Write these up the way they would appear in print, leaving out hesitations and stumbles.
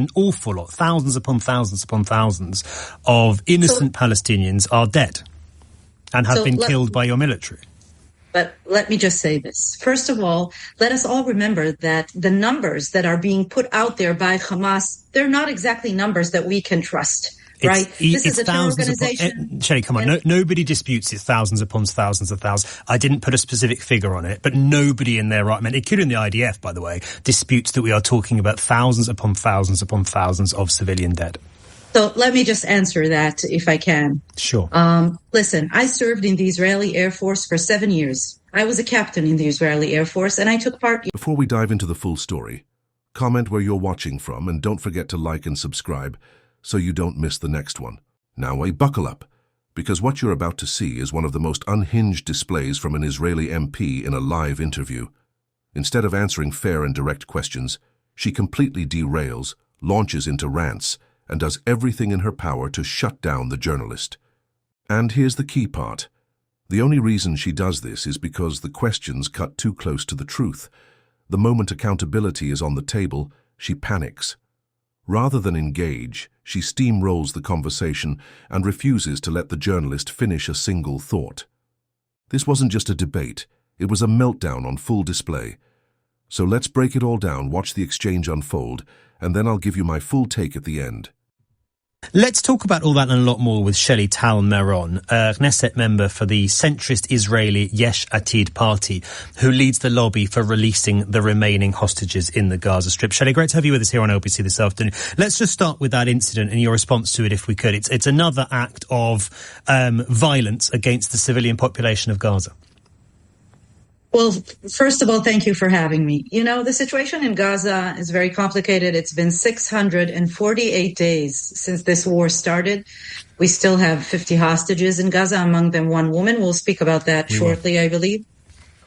An awful lot, thousands upon thousands upon thousands of innocent Palestinians are dead and have been killed by your military. But let me just say this. First of all, let us all remember that the numbers that are being put out there by Hamas, they're not exactly numbers that we can trust. Right? This is a terror organization. Shelley, come on. Nobody disputes it's thousands upon thousands of thousands. I didn't put a specific figure on it, but nobody in their right mind, including the IDF, by the way, disputes that we are talking about thousands upon thousands upon thousands of civilian dead. So let me just answer that if I can. Sure. Listen, I served in the Israeli Air Force for 7 years. I was a captain in the Israeli Air Force, and I took part... Before we dive into the full story, comment where you're watching from, and don't forget to like and subscribe so you don't miss the next one. Now, buckle up, because what you're about to see is one of the most unhinged displays from an Israeli MP in a live interview. Instead of answering fair and direct questions, she completely derails, launches into rants, and does everything in her power to shut down the journalist. And here's the key part. The only reason she does this is because the questions cut too close to the truth. The moment accountability is on the table, she panics. Rather than engage, she steamrolls the conversation and refuses to let the journalist finish a single thought. This wasn't just a debate, it was a meltdown on full display. So let's break it all down, watch the exchange unfold, and then I'll give you my full take at the end. Let's talk about all that and a lot more with Shelley Tal-Meron, a Knesset member for the centrist Israeli Yesh Atid party, who leads the lobby for releasing the remaining hostages in the Gaza Strip. Shelley, great to have you with us here on LBC this afternoon. Let's just start with that incident and your response to it, if we could. It's another act of violence against the civilian population of Gaza. Well, first of all, thank you for having me. You know, the situation in Gaza is very complicated. It's been 648 days since this war started. We still have 50 hostages in Gaza, among them one woman. We'll speak about that shortly, I believe.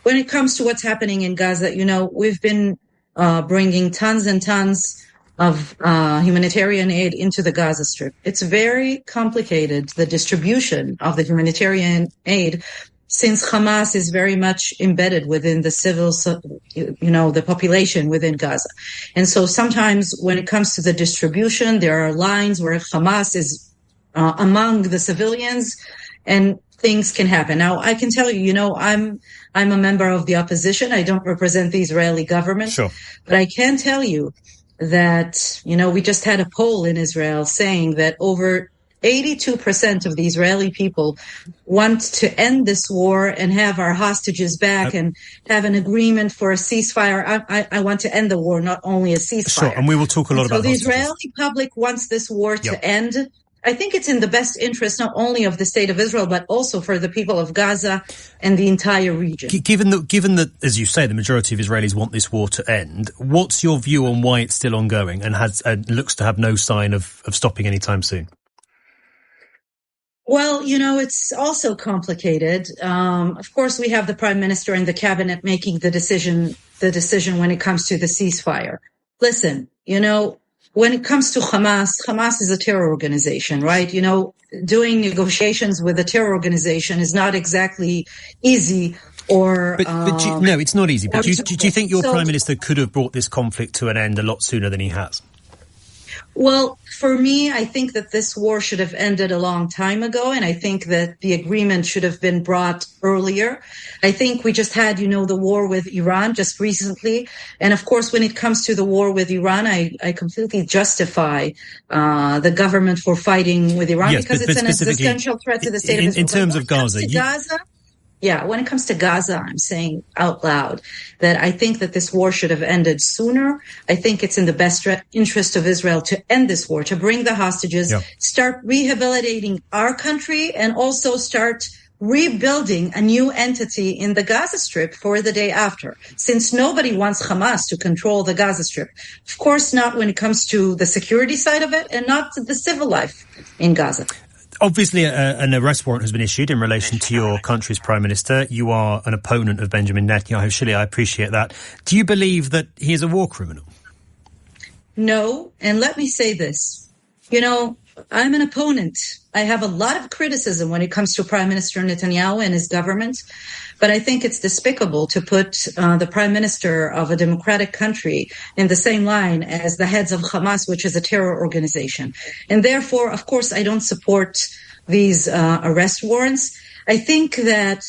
When it comes to what's happening in Gaza, you know, we've been bringing tons and tons of humanitarian aid into the Gaza Strip. It's very complicated, the distribution of the humanitarian aid, since Hamas is very much embedded within the civil, the population within Gaza. And so sometimes when it comes to the distribution, there are lines where Hamas is among the civilians and things can happen. Now, I can tell you, you know, I'm a member of the opposition. I don't represent the Israeli government. Sure. But I can tell you that, you know, we just had a poll in Israel saying that over 82% of the Israeli people want to end this war and have our hostages back and have an agreement for a ceasefire. I want to end the war, not only a ceasefire. Sure, and we will talk a lot about hostages. So the Israeli public wants this war to end. I think it's in the best interest not only of the state of Israel, but also for the people of Gaza and the entire region. Given that, as you say, the majority of Israelis want this war to end, what's your view on why it's still ongoing and looks to have no sign of stopping anytime soon? Well, you know, it's also complicated. Of course, we have the prime minister and the cabinet making the decision when it comes to the ceasefire. Listen, you know, when it comes to Hamas is a terror organization, right? You know, doing negotiations with a terror organization is not exactly easy. No, it's not easy. But do you think your prime minister could have brought this conflict to an end a lot sooner than he has? Well, for me, I think that this war should have ended a long time ago, and I think that the agreement should have been brought earlier. I think we just had, you know, the war with Iran just recently. And of course, when it comes to the war with Iran, I completely justify the government for fighting with Iran because it's an existential threat to the state of Israel. In terms of Gaza, yeah, when it comes to Gaza, I'm saying out loud that I think that this war should have ended sooner. I think it's in the best interest of Israel to end this war, to bring the hostages, start rehabilitating our country, and also start rebuilding a new entity in the Gaza Strip for the day after, since nobody wants Hamas to control the Gaza Strip. Of course, not when it comes to the security side of it and not the civil life in Gaza. Obviously, an arrest warrant has been issued in relation to your country's prime minister. You are an opponent of Benjamin Netanyahu. Shelley, I appreciate that. Do you believe that he is a war criminal? No, and let me say this. You know, I'm an opponent. I have a lot of criticism when it comes to Prime Minister Netanyahu and his government, but I think it's despicable to put the Prime Minister of a democratic country in the same line as the heads of Hamas, which is a terror organization. And therefore, of course, I don't support these arrest warrants. I think that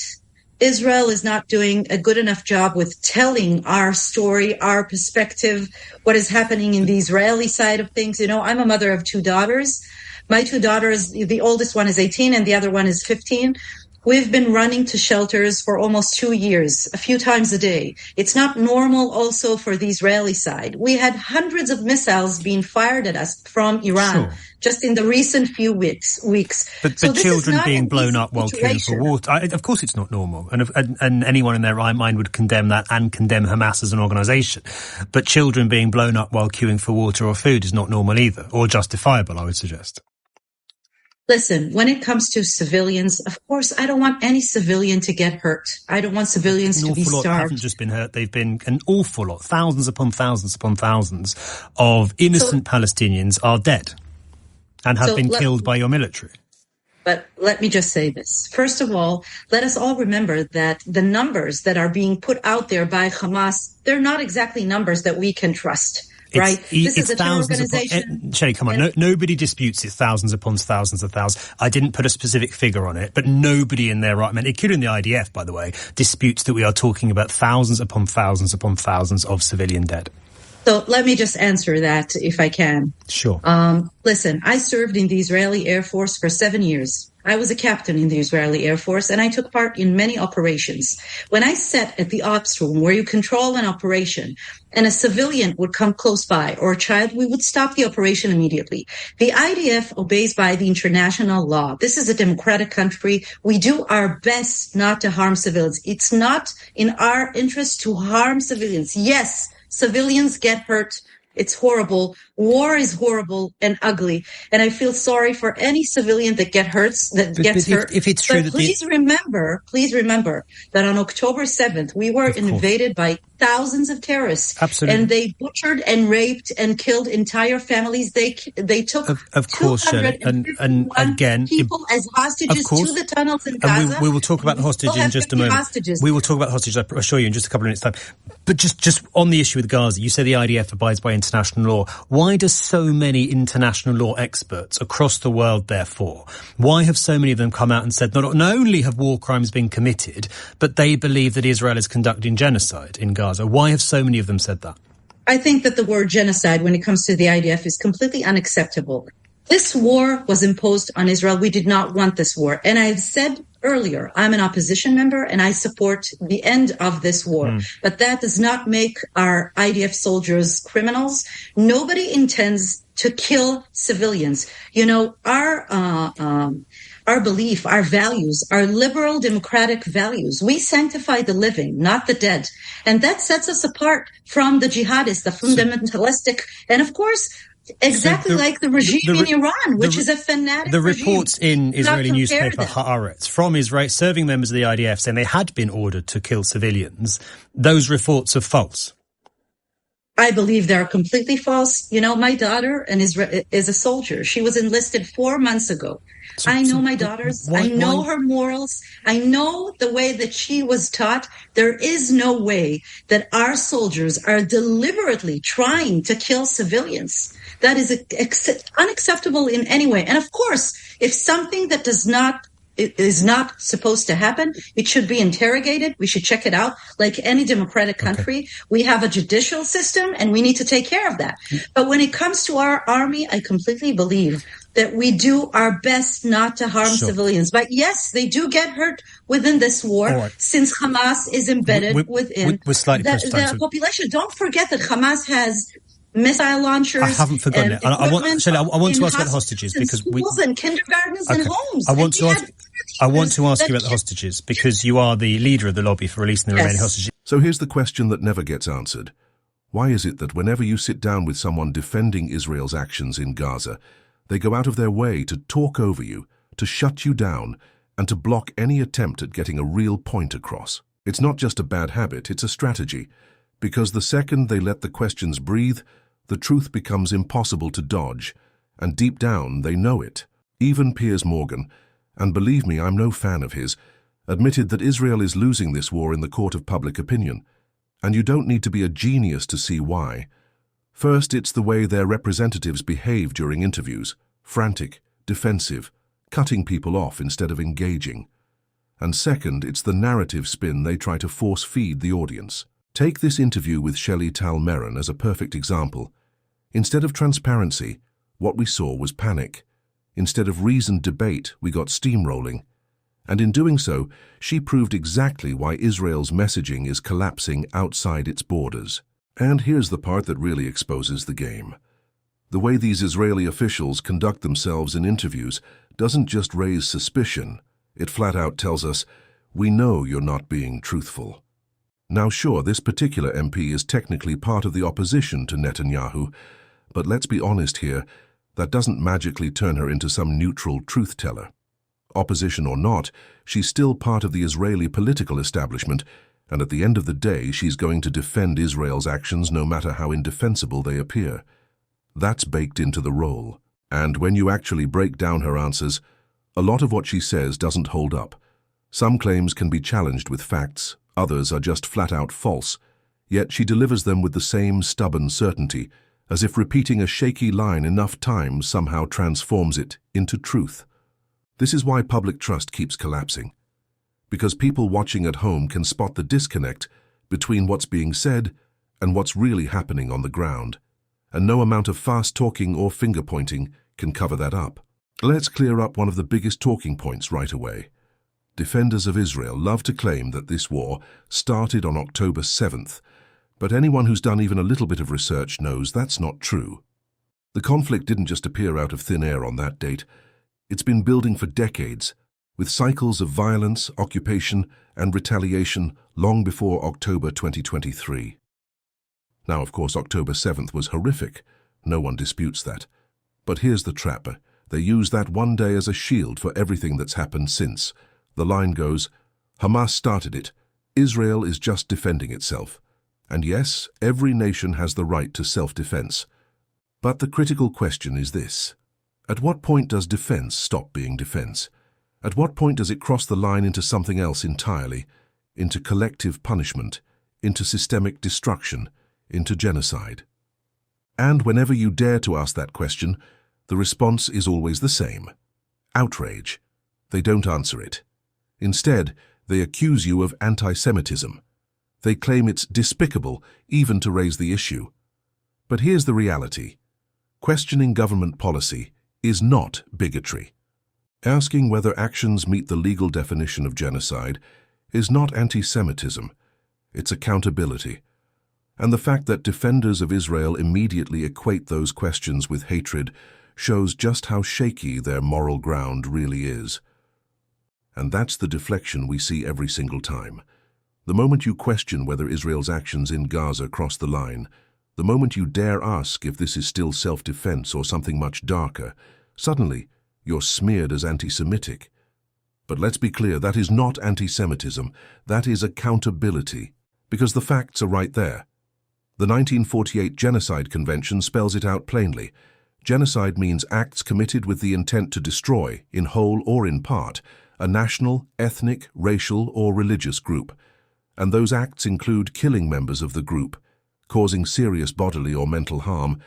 Israel is not doing a good enough job with telling our story, our perspective, what is happening in the Israeli side of things. You know, I'm a mother of 2 daughters. My 2 daughters, the oldest one is 18 and the other one is 15. We've been running to shelters for almost 2 years, a few times a day. It's not normal also for the Israeli side. We had hundreds of missiles being fired at us from Iran just in the recent few weeks. But children being blown up while queuing for water, of course it's not normal. And anyone in their right mind would condemn that and condemn Hamas as an organisation. But children being blown up while queuing for water or food is not normal either, or justifiable, I would suggest. Listen, when it comes to civilians, of course, I don't want any civilian to get hurt. I don't want civilians to be starved. An awful lot haven't just been hurt. They've been an awful lot, thousands upon thousands upon thousands of innocent Palestinians are dead and have been killed by your military. But let me just say this. First of all, let us all remember that the numbers that are being put out there by Hamas, they're not exactly numbers that we can trust. Right. This is a terror organization. Shelley, come on. Nobody disputes it's thousands upon thousands of thousands. I didn't put a specific figure on it, but nobody in their right mind, including the IDF, by the way, disputes that we are talking about thousands upon thousands upon thousands of civilian dead. So let me just answer that if I can. Sure. Listen, I served in the Israeli Air Force for 7 years. I was a captain in the Israeli Air Force, and I took part in many operations. When I sat at the ops room where you control an operation and a civilian would come close by or a child, we would stop the operation immediately. The IDF obeys by the international law. This is a democratic country. We do our best not to harm civilians. It's not in our interest to harm civilians. Yes, civilians get hurt. It's horrible. War is horrible and ugly. And I feel sorry for any civilian that gets hurt. If it's true but please remember that on October 7th, we were invaded by thousands of terrorists. Absolutely. And they butchered and raped and killed entire families. They took of course, Shelley. And again, people as hostages to the tunnels in Gaza. And we will talk about the hostages in just a moment. Hostages. We will talk about the hostages, I assure you, in just a couple of minutes' time. But just on the issue with Gaza, you say the IDF abides by international law. Why do so many international law experts across the world, therefore, why have so many of them come out and said not only have war crimes been committed, but they believe that Israel is conducting genocide in Gaza? Why have so many of them said that? I think that the word genocide, when it comes to the IDF, is completely unacceptable. This war was imposed on Israel. We did not want this war. And I've said earlier, I'm an opposition member and I support the end of this war. But that does not make our IDF soldiers criminals. Nobody intends to kill civilians. You know, our belief, our values, our liberal democratic values. We sanctify the living, not the dead. And that sets us apart from the jihadists, the fundamentalistic, and of course, exactly like the regime in Iran, which is a fanatic The regime. reports in Israeli newspaper Haaretz from Israel serving members of the IDF saying they had been ordered to kill civilians. Those reports are false. I believe they're completely false. You know, my daughter is a soldier. She was enlisted 4 months ago. I know my daughters. I know her morals. I know the way that she was taught. There is no way that our soldiers are deliberately trying to kill civilians. That is unacceptable in any way. And of course, if something that is not supposed to happen, it should be interrogated. We should check it out. Like any democratic country, we have a judicial system and we need to take care of that. But when it comes to our army, I completely believe that we do our best not to harm civilians. But yes, they do get hurt within this war since Hamas is embedded within the population. Don't forget that Hamas has missile launchers. I haven't forgotten it. I want to ask about the hostages because and kindergartens and homes. I want to ask you about the hostages because you are the leader of the lobby for releasing the remaining hostages. So here's the question that never gets answered. Why is it that whenever you sit down with someone defending Israel's actions in Gaza, they go out of their way to talk over you, to shut you down, and to block any attempt at getting a real point across? It's not just a bad habit, it's a strategy. Because the second they let the questions breathe, the truth becomes impossible to dodge, And deep down, they know it. Even Piers Morgan, and believe me, I'm no fan of his, admitted that Israel is losing this war in the court of public opinion. And you don't need to be a genius to see why. First, it's the way their representatives behave during interviews. Frantic, defensive, cutting people off instead of engaging. And second, it's the narrative spin they try to force-feed the audience. Take this interview with Shelley Tal-Meron as a perfect example. Instead of transparency, what we saw was panic. Instead of reasoned debate, we got steamrolling. And in doing so, she proved exactly why Israel's messaging is collapsing outside its borders. And here's the part that really exposes the game. The way these Israeli officials conduct themselves in interviews doesn't just raise suspicion. It flat out tells us, we know you're not being truthful. Now sure, this particular MP is technically part of the opposition to Netanyahu, but let's be honest here, that doesn't magically turn her into some neutral truth-teller. Opposition or not, she's still part of the Israeli political establishment, and at the end of the day, she's going to defend Israel's actions no matter how indefensible they appear. That's baked into the role. And when you actually break down her answers, a lot of what she says doesn't hold up. Some claims can be challenged with facts, others are just flat-out false, yet she delivers them with the same stubborn certainty, as if repeating a shaky line enough times somehow transforms it into truth. This is why public trust keeps collapsing. Because people watching at home can spot the disconnect between what's being said and what's really happening on the ground. And no amount of fast talking or finger pointing can cover that up. Let's clear up one of the biggest talking points right away. Defenders of Israel love to claim that this war started on October 7th, but anyone who's done even a little bit of research knows that's not true. The conflict didn't just appear out of thin air on that date. It's been building for decades, with cycles of violence, occupation, and retaliation long before October 2023. Now, of course, October 7th was horrific. No one disputes that. But here's the trap. They use that one day as a shield for everything that's happened since. The line goes, Hamas started it. Israel is just defending itself. And yes, every nation has the right to self-defense. But the critical question is this. At what point does defense stop being defense? At what point does it cross the line into something else entirely? Into collective punishment, into systemic destruction, into genocide? And whenever you dare to ask that question, the response is always the same. Outrage. They don't answer it. Instead, they accuse you of anti-Semitism. They claim it's despicable even to raise the issue. But here's the reality. Questioning government policy is not bigotry. Asking whether actions meet the legal definition of genocide is not anti-Semitism. It's accountability. And the fact that defenders of Israel immediately equate those questions with hatred shows just how shaky their moral ground really is. And that's the deflection we see every single time. The moment you question whether Israel's actions in Gaza cross the line, the moment you dare ask if this is still self-defense or something much darker, suddenly you're smeared as anti-Semitic. But let's be clear, that is not anti-Semitism, that is accountability, because the facts are right there. The 1948 Genocide Convention spells it out plainly. Genocide means acts committed with the intent to destroy, in whole or in part, a national, ethnic, racial, or religious group. And those acts include killing members of the group, causing serious bodily or mental harm,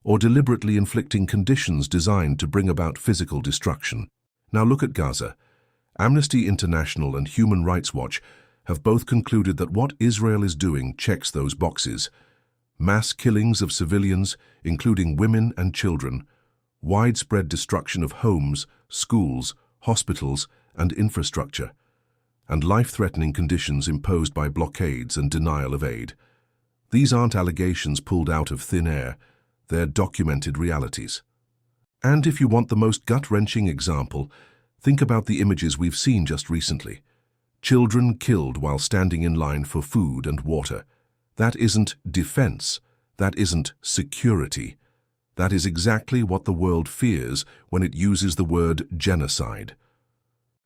or deliberately inflicting conditions designed to bring about physical destruction. Now look at Gaza. Amnesty International and Human Rights Watch have both concluded that what Israel is doing checks those boxes. Mass killings of civilians, including women and children, widespread destruction of homes, schools, hospitals, and infrastructure, and life-threatening conditions imposed by blockades and denial of aid. These aren't allegations pulled out of thin air, they're documented realities. And if you want the most gut-wrenching example, think about the images we've seen just recently. Children killed while standing in line for food and water. That isn't defense, that isn't security. That is exactly what the world fears when it uses the word genocide.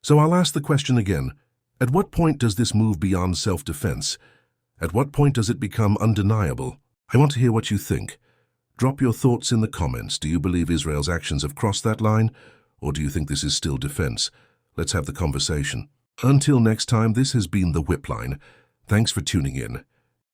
So I'll ask the question again. At what point does this move beyond self-defense? At what point does it become undeniable? I want to hear what you think. Drop your thoughts in the comments. Do you believe Israel's actions have crossed that line, or do you think this is still defense? Let's have the conversation. Until next time, this has been The Whip Line. Thanks for tuning in.